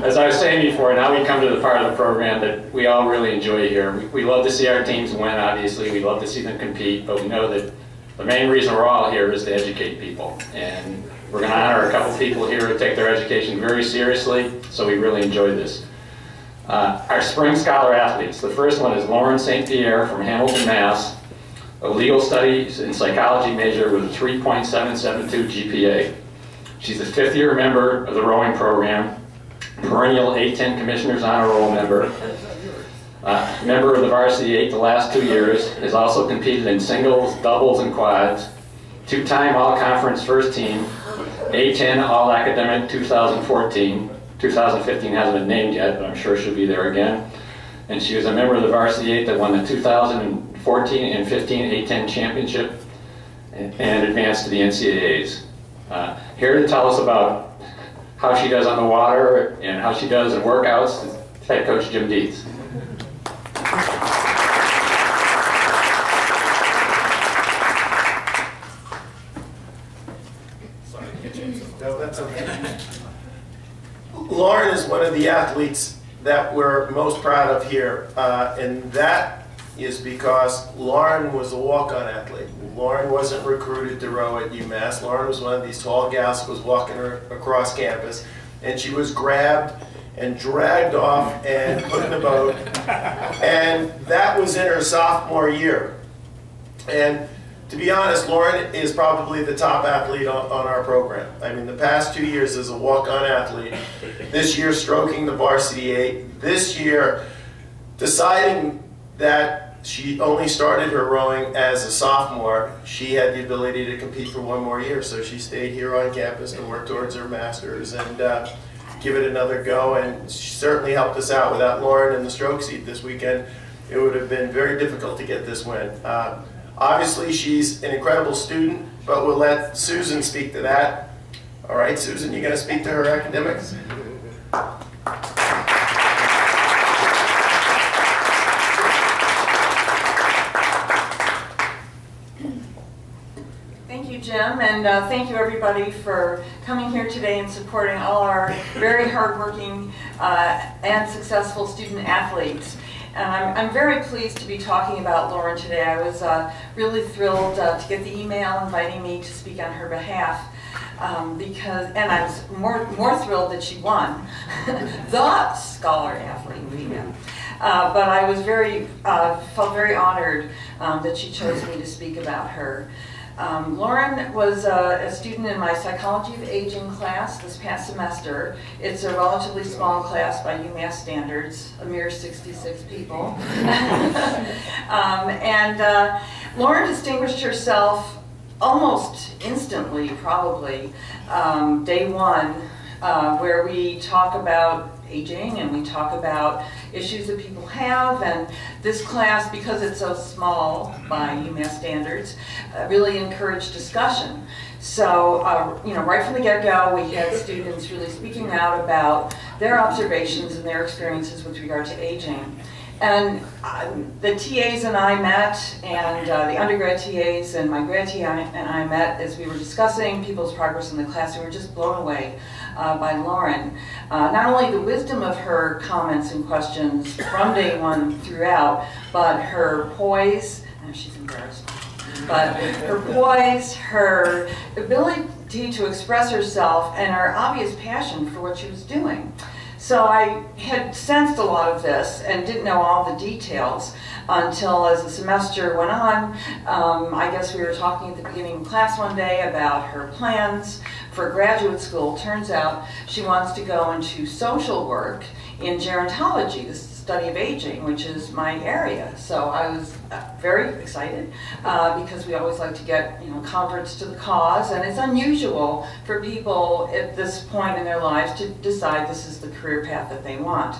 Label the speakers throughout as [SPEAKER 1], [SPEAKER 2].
[SPEAKER 1] as I was saying before, now we come to the part of the program that we all really enjoy here. We love to see our teams win, obviously. We love to see them compete, but we know that the main reason we're all here is to educate people. And we're going to honor a couple people here who take their education very seriously, so we really enjoy this. Our Spring Scholar-Athletes. The first one is Lauren St. Pierre from Hamilton, Mass., a legal studies and psychology major with a 3.772 GPA. She's a fifth-year member of the rowing program, perennial A10 Commissioner's Honor Roll member, member of the varsity 8 the last 2 years, has also competed in singles, doubles, and quads, two-time all-conference first team, A10 all-academic 2014. 2015 hasn't been named yet, but I'm sure she'll be there again. And she was a member of the varsity 8 that won the 2014 and 15 A10 championship and advanced to the NCAAs. Here to tell us about how she does on the water and how she does in workouts is head coach Jim Dietz.
[SPEAKER 2] No, that's okay. Lauren is one of the athletes that we're most proud of here, and that is because Lauren was a walk-on athlete. Lauren wasn't recruited to row at UMass. Lauren was one of these tall gals who was walking across campus, and she was grabbed and dragged off and put in a boat, and that was in her sophomore year. And to be honest, Lauren is probably the top athlete on our program. I mean, the past 2 years as a walk-on athlete, this year stroking the varsity 8, this year deciding that she only started her rowing as a sophomore, she had the ability to compete for 1 more year. So she stayed here on campus to work towards her master's and give it another go. And she certainly helped us out. Without Lauren in the stroke seat this weekend, it would have been very difficult to get this win. Obviously, she's an incredible student, but we'll let Susan speak to that. All right, Susan, you going to speak to her academics?
[SPEAKER 3] Thank you, Jim, and thank you everybody for coming here today and supporting all our very hardworking and successful student athletes. And I'm very pleased to be talking about Lauren today. I was really thrilled to get the email inviting me to speak on her behalf and I was more thrilled that she won the Scholar-Athlete weekend. But I was felt very honored that she chose me to speak about her. Lauren was a student in my Psychology of Aging class this past semester. It's a relatively small class by UMass standards, a mere 66 people. Lauren distinguished herself almost instantly, probably, day one, where we talk about aging and we talk about issues that people have, and this class, because it's so small by UMass standards, really encouraged discussion. So, you know, right from the get-go, we had students really speaking out about their observations and their experiences with regard to aging. And the TAs and I met, and the undergrad TAs and my grad TA and I met as we were discussing people's progress in the class, and we were just blown away by Lauren. Not only the wisdom of her comments and questions from day one throughout, but her poise, and she's embarrassed, but her poise, her ability to express herself, and her obvious passion for what she was doing. So I had sensed a lot of this and didn't know all the details until, as the semester went on, I guess we were talking at the beginning of class one day about her plans for graduate school. Turns out she wants to go into social work in gerontology, the study of aging, which is my area. So I was very excited because we always like to get, you know, converts to the cause, and it's unusual for people at this point in their lives to decide this is the career path that they want.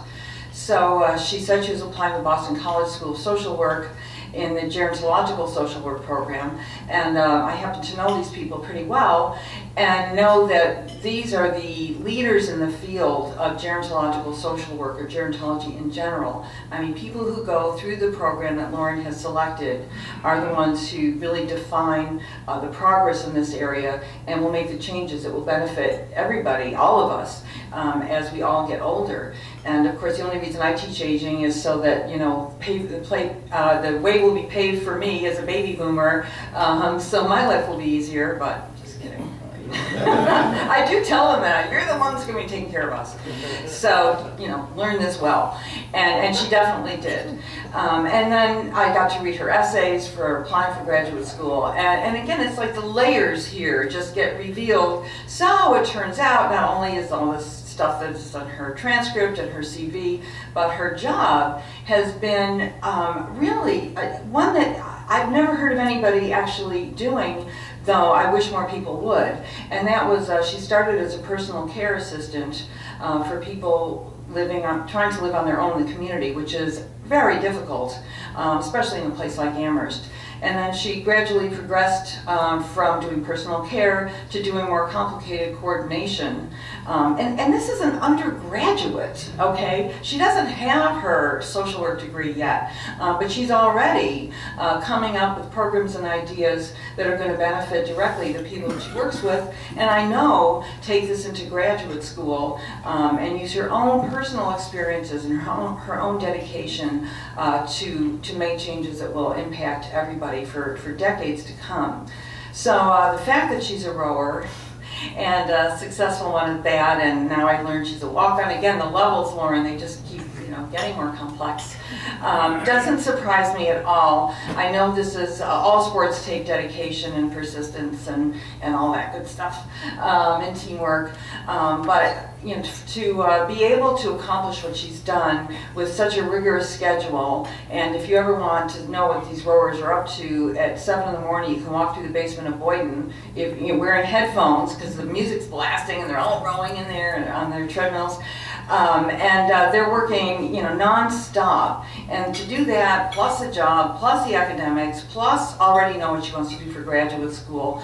[SPEAKER 3] So she said she was applying to the Boston College School of Social Work in the gerontological social work program, and I happen to know these people pretty well, and know that these are the leaders in the field of gerontological social work, or gerontology in general. I mean, people who go through the program that Lauren has selected are the ones who really define the progress in this area and will make the changes that will benefit everybody, all of us, as we all get older. And of course, the only reason I teach aging is so that, you know, the way will be paved for me as a baby boomer, so my life will be easier, but just kidding. I do tell them that. You're the ones going to be taking care of us. So, you know, learn this well. And she definitely did. And then I got to read her essays for applying for graduate school. And again, it's like the layers here just get revealed. So it turns out not only is all this stuff that's on her transcript and her CV, but her job has been really one that I've never heard of anybody actually doing, though I wish more people would. And that was, she started as a personal care assistant for people trying to live on their own in the community, which is very difficult, especially in a place like Amherst. And then she gradually progressed from doing personal care to doing more complicated coordination. And this is an undergraduate, okay? She doesn't have her social work degree yet, but she's already coming up with programs and ideas that are going to benefit directly the people that she works with. And I know take this into graduate school and use her own personal experiences and her own dedication to make changes that will impact everybody for decades to come. So the fact that she's a rower and a successful one at that, and now I've learned she's a walk-on. Again, the levels, Lauren, they just keep, you know, getting more complex. Doesn't surprise me at all. I know this is, all sports take dedication and persistence and all that good stuff, and teamwork. But you know, to be able to accomplish what she's done with such a rigorous schedule, and if you ever want to know what these rowers are up to at 7 in the morning, you can walk through the basement of Boynton, if you're wearing headphones because the music's blasting and they're all rowing in there on their treadmills. They're working, you know, non-stop, and to do that plus a job, plus the academics, plus already know what she wants to do for graduate school,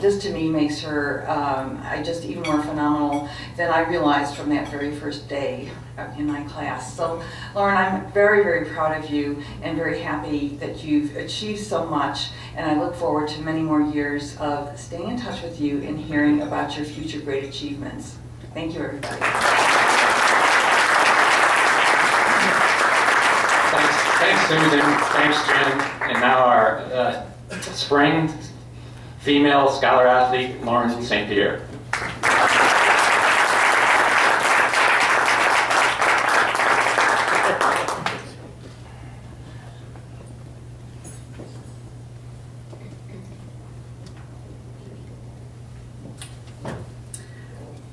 [SPEAKER 3] this to me makes her just even more phenomenal than I realized from that very first day in my class. So Lauren, I'm very, very proud of you and very happy that you've achieved so much, and I look forward to many more years of staying in touch with you and hearing about your future great achievements. Thank you, everybody.
[SPEAKER 1] Thanks, Susan. Thanks, Jim. And now our spring female scholar-athlete, Lauren St. Pierre.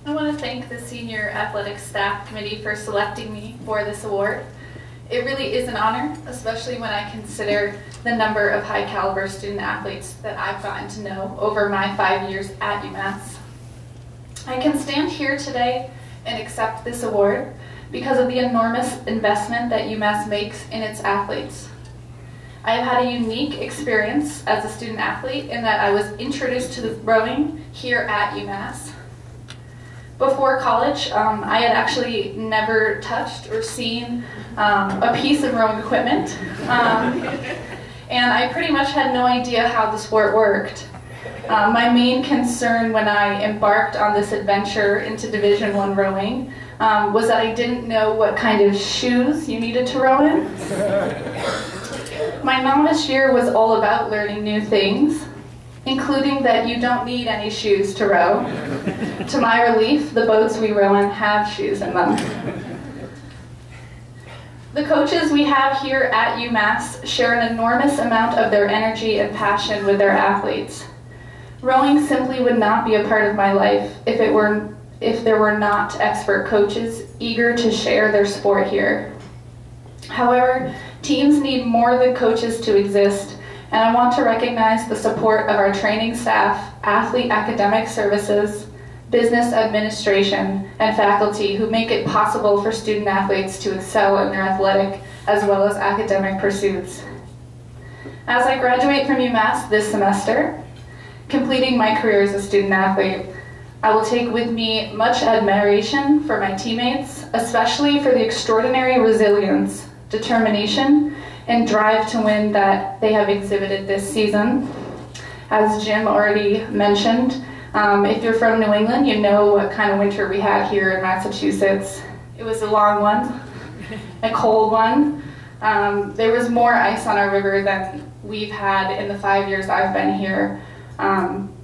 [SPEAKER 4] I want to thank the Senior Athletics Staff Committee for selecting me for this award. It really is an honor, especially when I consider the number of high caliber student athletes that I've gotten to know over my 5 years at UMass. I can stand here today and accept this award because of the enormous investment that UMass makes in its athletes. I have had a unique experience as a student athlete in that I was introduced to the rowing here at UMass. Before college, I had actually never touched or seen a piece of rowing equipment, and I pretty much had no idea how the sport worked. My main concern when I embarked on this adventure into Division I rowing was that I didn't know what kind of shoes you needed to row in. My novice year was all about learning new things, including that you don't need any shoes to row. To my relief, the boats we row in have shoes in them. The coaches we have here at UMass share an enormous amount of their energy and passion with their athletes. Rowing simply would not be a part of my life if there were not expert coaches eager to share their sport here. However, teams need more than coaches to exist, and I want to recognize the support of our training staff, athlete academic services, business administration, and faculty who make it possible for student athletes to excel in their athletic as well as academic pursuits. As I graduate from UMass this semester, completing my career as a student athlete, I will take with me much admiration for my teammates, especially for the extraordinary resilience, determination, and drive to win that they have exhibited this season. As Jim already mentioned, if you're from New England, you know what kind of winter we had here in Massachusetts. It was a long one, a cold one. There was more ice on our river than we've had in the 5 years I've been here.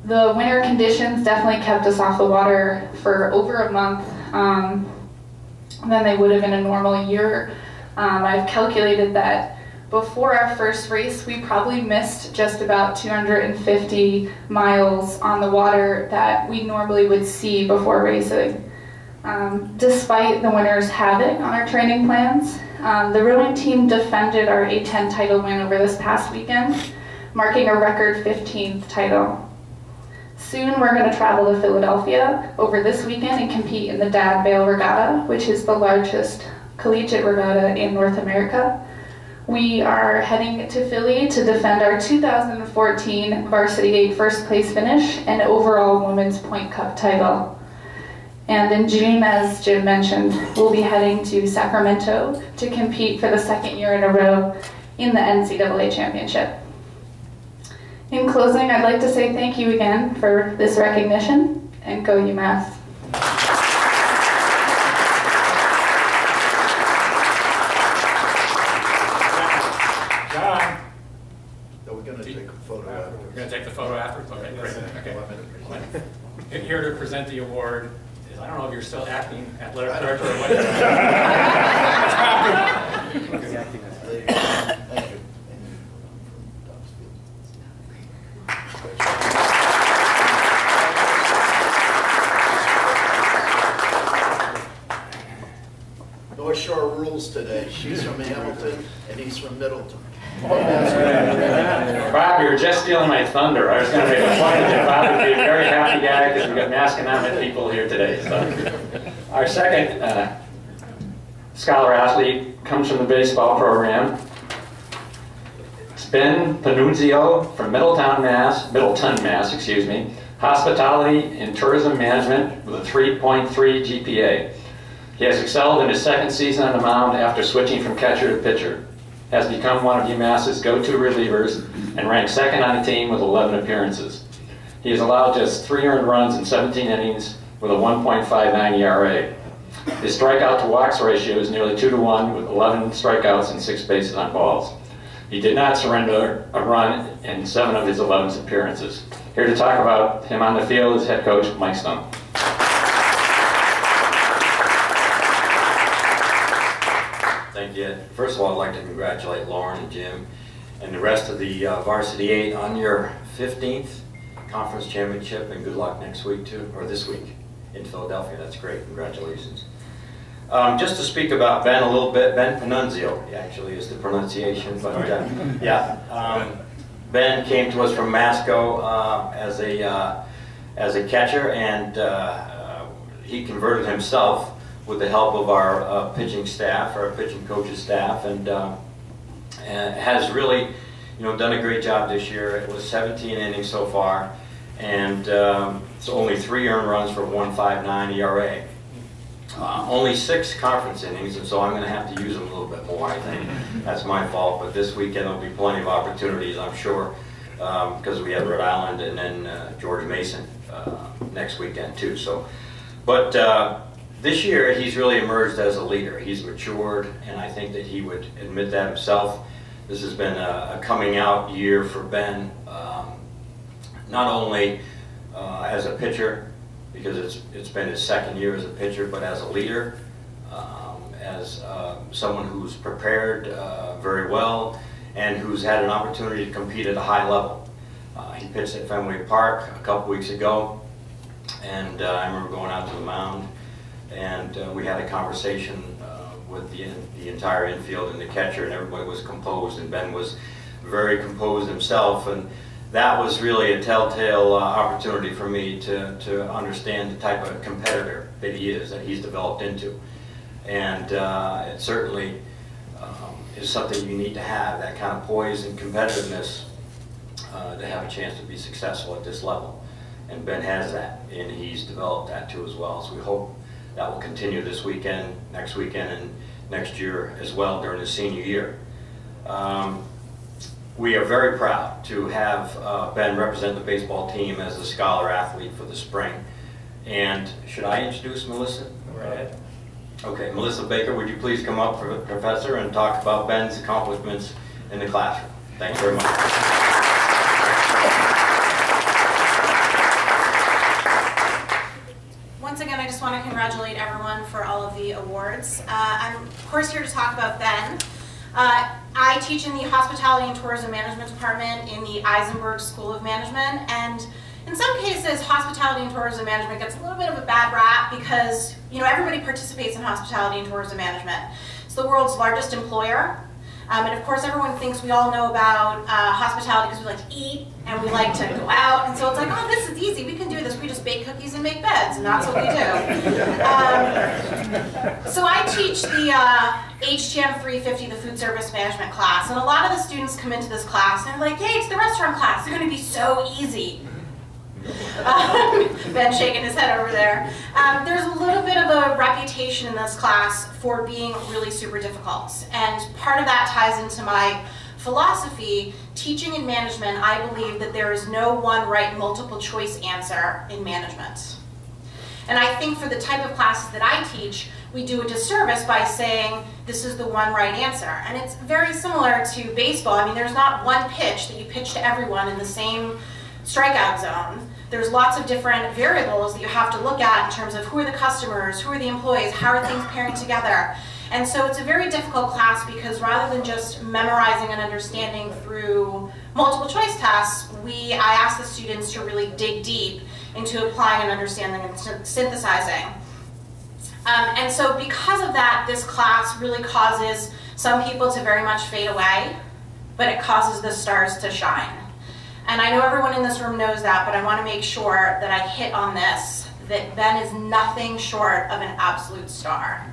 [SPEAKER 4] The winter conditions definitely kept us off the water for over a month than they would have in a normal year. I've calculated that before our first race, we probably missed just about 250 miles on the water that we normally would see before racing. Despite the winter's havoc on our training plans, the rowing team defended our A10 title win over this past weekend, marking a record 15th title. Soon we're going to travel to Philadelphia over this weekend and compete in the Dad Vale Regatta, which is the largest collegiate regatta in North America. We are heading to Philly to defend our 2014 Varsity 8 first place finish and overall Women's Point Cup title. And in June, as Jim mentioned, we'll be heading to Sacramento to compete for the second year in a row in the NCAA Championship. In closing, I'd like to say thank you again for this recognition, and go UMass.
[SPEAKER 5] John?
[SPEAKER 6] No, we're going to take a photo after.
[SPEAKER 5] We're going to take the photo afterwards? Okay, great. Okay. And here to present the award is, I don't know if you're still acting athletic director or what.
[SPEAKER 6] Thank you. North Shore rules today. She's from Hamilton and he's from Middleton.
[SPEAKER 1] Bob, you were just stealing my thunder. I was going to make a point that Bob would be a very happy guy because we've got Masconomet people here today. So. Our second scholar-athlete comes from the baseball program. It's Ben Panunzio from Middletown, Mass. Hospitality and Tourism Management with a 3.3 GPA. He has excelled in his second season on the mound after switching from catcher to pitcher. Has become one of UMass's go-to relievers and ranked second on the team with 11 appearances. He has allowed just 3 earned runs in 17 innings with a 1.59 ERA. His strikeout to walks ratio is nearly 2-to-1 with 11 strikeouts and 6 bases on balls. He did not surrender a run in 7 of his 11 appearances. Here to talk about him on the field is head coach Mike Stone.
[SPEAKER 7] Thank you. First of all, I'd like to congratulate Lauren and Jim and the rest of the Varsity 8 on your 15th conference championship, and good luck next week too, or this week in Philadelphia. That's great. Congratulations. Just to speak about Ben a little bit, Ben Panunzio actually is the pronunciation, but Ben came to us from Masco as a catcher, and he converted himself with the help of our pitching staff, our pitching coaches staff, and has really, done a great job this year. It was 17 innings so far, and it's only 3 earned runs for 1.59 ERA. Only 6 conference innings, and so I'm going to have to use them a little bit more, I think. That's my fault, but this weekend there'll be plenty of opportunities, I'm sure, because we have Rhode Island and then George Mason next weekend too. So, but this year he's really emerged as a leader. He's matured, and I think that he would admit that himself. This has been a coming out year for Ben, not only as a pitcher, because it's been his second year as a pitcher, but as a leader, as someone who's prepared very well and who's had an opportunity to compete at a high level. He pitched at Fenway Park a couple weeks ago, and I remember going out to the mound, and we had a conversation with the entire infield and the catcher, and everybody was composed, and Ben was very composed himself, and that was really a telltale opportunity for me to understand the type of competitor that he is, that he's developed into. And it certainly is something you need to have, that kind of poise and competitiveness to have a chance to be successful at this level. And Ben has that, and he's developed that too as well. So we hope that will continue this weekend, next weekend, and next year as well during his senior year. We are very proud to have Ben represent the baseball team as a scholar athlete for the spring. And should I introduce Melissa?
[SPEAKER 5] Go right ahead.
[SPEAKER 7] Okay, Melissa Baker, would you please come up, Professor, and talk about Ben's accomplishments in the classroom? Thanks very much.
[SPEAKER 8] Once again, I just want to congratulate everyone for all of the awards. I'm, of course, here to talk about Ben. I teach in the Hospitality and Tourism Management Department in the Eisenberg School of Management, and in some cases, hospitality and tourism management gets a little bit of a bad rap because, you know, everybody participates in hospitality and tourism management. It's the world's largest employer. And of course, everyone thinks we all know about hospitality because we like to eat and we like to go out. And so it's like, oh, this is easy. We can do this. We just bake cookies and make beds, and that's what we do. So I teach the HTM 350, the food service management class. And a lot of the students come into this class and they're like, yay, it's the restaurant class. They're going to be so easy. Ben shaking his head over there. There's a little bit of a reputation in this class for being really super difficult. And part of that ties into my philosophy. Teaching in management, I believe that there is no one right multiple choice answer in management. And I think for the type of classes that I teach, we do a disservice by saying this is the one right answer. And it's very similar to baseball. I mean, there's not one pitch that you pitch to everyone in the same strikeout zone. There's lots of different variables that you have to look at in terms of who are the customers, who are the employees, how are things pairing together. And so it's a very difficult class because rather than just memorizing and understanding through multiple choice tests, I ask the students to really dig deep into applying and understanding and synthesizing. And so because of that, this class really causes some people to very much fade away, but it causes the stars to shine. And I know everyone in this room knows that, but I want to make sure that I hit on this, that Ben is nothing short of an absolute star.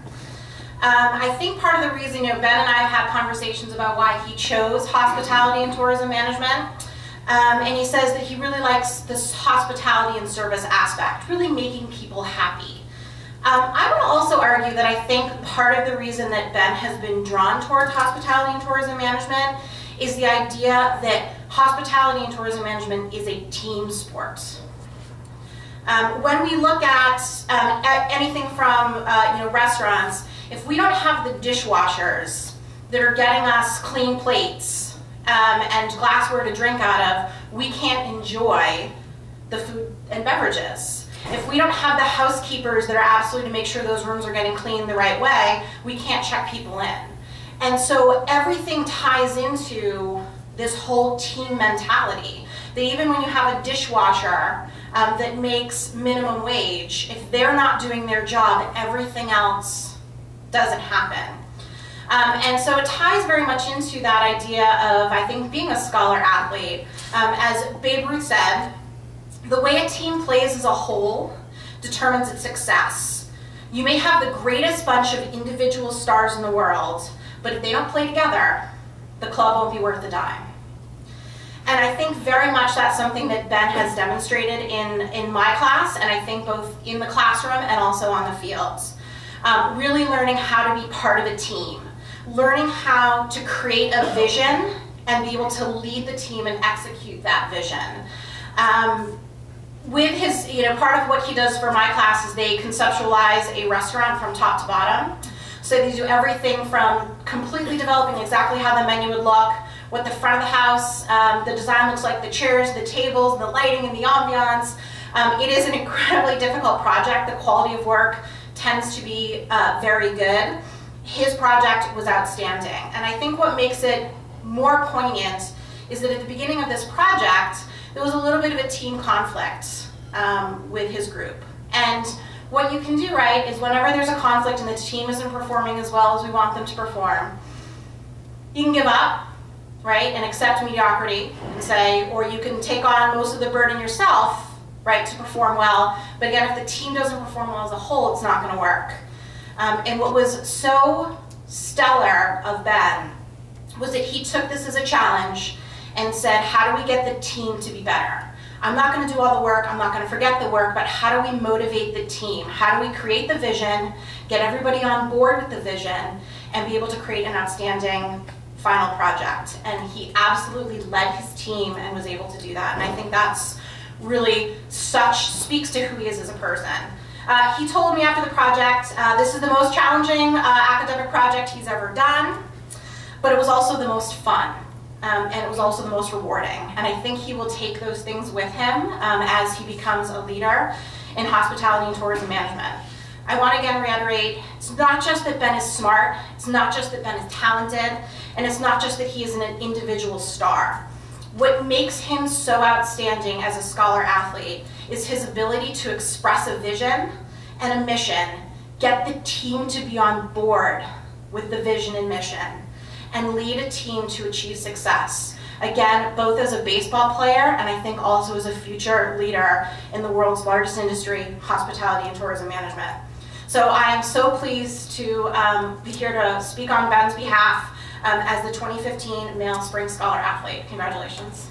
[SPEAKER 8] I think part of the reason, Ben and I have had conversations about why he chose hospitality and tourism management, and he says that he really likes this hospitality and service aspect, really making people happy. I would also argue that I think part of the reason that Ben has been drawn towards hospitality and tourism management is the idea that hospitality and tourism management is a team sport. When we look at anything from restaurants, if we don't have the dishwashers that are getting us clean plates and glassware to drink out of, we can't enjoy the food and beverages. If we don't have the housekeepers that are absolutely to make sure those rooms are getting cleaned the right way, we can't check people in. And so everything ties into this whole team mentality. That even when you have a dishwasher that makes minimum wage, if they're not doing their job, everything else doesn't happen. And so it ties very much into that idea of, I think, being a scholar athlete. As Babe Ruth said, the way a team plays as a whole determines its success. You may have the greatest bunch of individual stars in the world, but if they don't play together, the club won't be worth a dime. And I think very much that's something that Ben has demonstrated in my class, and I think both in the classroom and also on the fields. Really learning how to be part of a team. Learning how to create a vision and be able to lead the team and execute that vision. With his, part of what he does for my class is they conceptualize a restaurant from top to bottom. So they do everything from completely developing exactly how the menu would look, what the front of the house, the design looks like, the chairs, the tables, the lighting, and the ambiance. It is an incredibly difficult project. The quality of work tends to be very good. His project was outstanding. And I think what makes it more poignant is that at the beginning of this project, there was a little bit of a team conflict with his group. And what you can do, right, is whenever there's a conflict and the team isn't performing as well as we want them to perform, you can give up, right, and accept mediocrity and say, or you can take on most of the burden yourself, right, to perform well. But again, if the team doesn't perform well as a whole, it's not going to work. And what was so stellar of Ben was that he took this as a challenge and said, how do we get the team to be better? I'm not going to do all the work, I'm not going to forget the work, but how do we motivate the team? How do we create the vision, get everybody on board with the vision, and be able to create an outstanding final project? And he absolutely led his team and was able to do that. And I think that's really speaks to who he is as a person. He told me after the project, this is the most challenging academic project he's ever done, but it was also the most fun. And it was also the most rewarding. And I think he will take those things with him as he becomes a leader in hospitality and tourism management. I want to again reiterate, it's not just that Ben is smart, it's not just that Ben is talented, and it's not just that he is an individual star. What makes him so outstanding as a scholar-athlete is his ability to express a vision and a mission, get the team to be on board with the vision and mission, and lead a team to achieve success. Again, both as a baseball player and I think also as a future leader in the world's largest industry, hospitality and tourism management. So I am so pleased to be here to speak on Ben's behalf as the 2015 Male Spring Scholar-Athlete. Congratulations.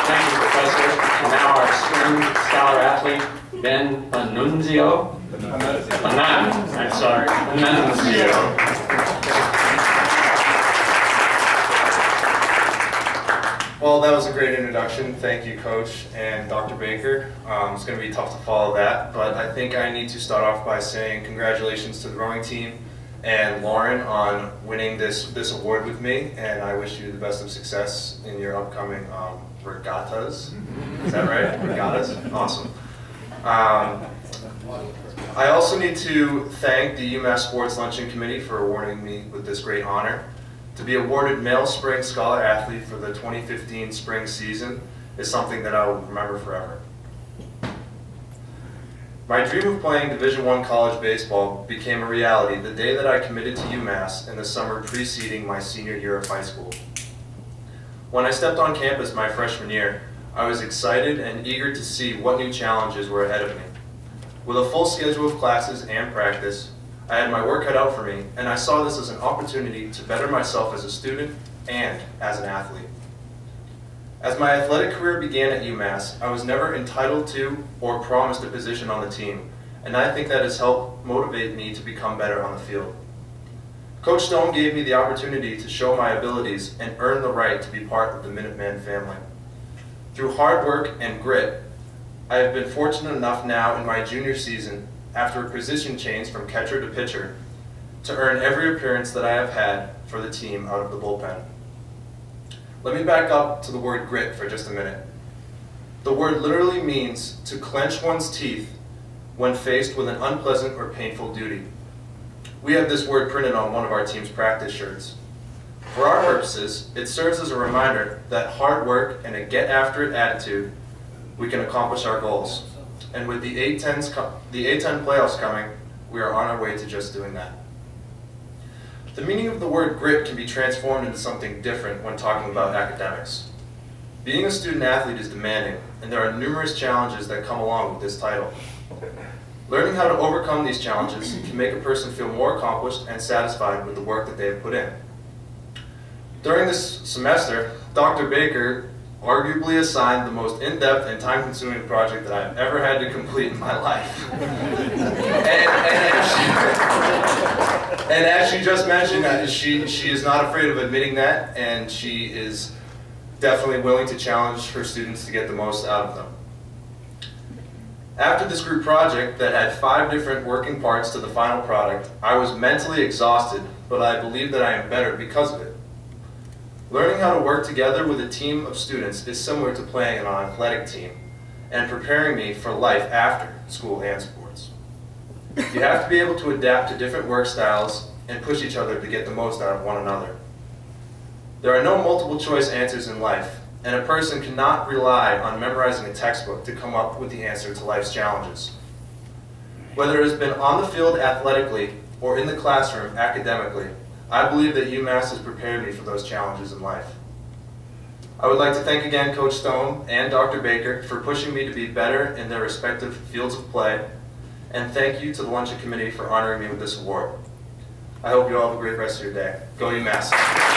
[SPEAKER 1] Thank you, Professor. And now our Spring Scholar-Athlete, Ben Panunzio. I'm sorry. Panunzio.
[SPEAKER 9] Well, that was a great introduction. Thank you, Coach and Dr. Baker. It's going to be tough to follow that, but I think I need to start off by saying congratulations to the rowing team and Lauren on winning this award with me, and I wish you the best of success in your upcoming regattas. Is that right? Regattas? Awesome. I also need to thank the UMass Sports Luncheon Committee for awarding me with this great honor. To be awarded Male Spring Scholar-Athlete for the 2015 spring season is something that I will remember forever. My dream of playing Division I college baseball became a reality the day that I committed to UMass in the summer preceding my senior year of high school. When I stepped on campus my freshman year, I was excited and eager to see what new challenges were ahead of me. With a full schedule of classes and practice, I had my work cut out for me, and I saw this as an opportunity to better myself as a student and as an athlete. As my athletic career began at UMass, I was never entitled to or promised a position on the team, and I think that has helped motivate me to become better on the field. Coach Stone gave me the opportunity to show my abilities and earn the right to be part of the Minuteman family. Through hard work and grit, I have been fortunate enough now in my junior season, after a position change from catcher to pitcher, to earn every appearance that I have had for the team out of the bullpen. Let me back up to the word grit for just a minute. The word literally means to clench one's teeth when faced with an unpleasant or painful duty. We have this word printed on one of our team's practice shirts. For our purposes, it serves as a reminder that hard work and a get-after-it attitude, we can accomplish our goals. And with the A10 playoffs coming, we are on our way to just doing that. The meaning of the word grit can be transformed into something different when talking about academics. Being a student athlete is demanding, and there are numerous challenges that come along with this title. Learning how to overcome these challenges can make a person feel more accomplished and satisfied with the work that they have put in. During this semester, Dr. Baker arguably assigned the most in-depth and time-consuming project that I've ever had to complete in my life. And as she just mentioned, she is not afraid of admitting that, and she is definitely willing to challenge her students to get the most out of them. After this group project that had 5 different working parts to the final product, I was mentally exhausted, but I believe that I am better because of it. Learning how to work together with a team of students is similar to playing on an athletic team and preparing me for life after school and sports. You have to be able to adapt to different work styles and push each other to get the most out of one another. There are no multiple choice answers in life, and a person cannot rely on memorizing a textbook to come up with the answer to life's challenges. Whether it has been on the field athletically or in the classroom academically, I believe that UMass has prepared me for those challenges in life. I would like to thank again Coach Stone and Dr. Baker for pushing me to be better in their respective fields of play, and thank you to the Luncheon Committee for honoring me with this award. I hope you all have a great rest of your day. Go UMass.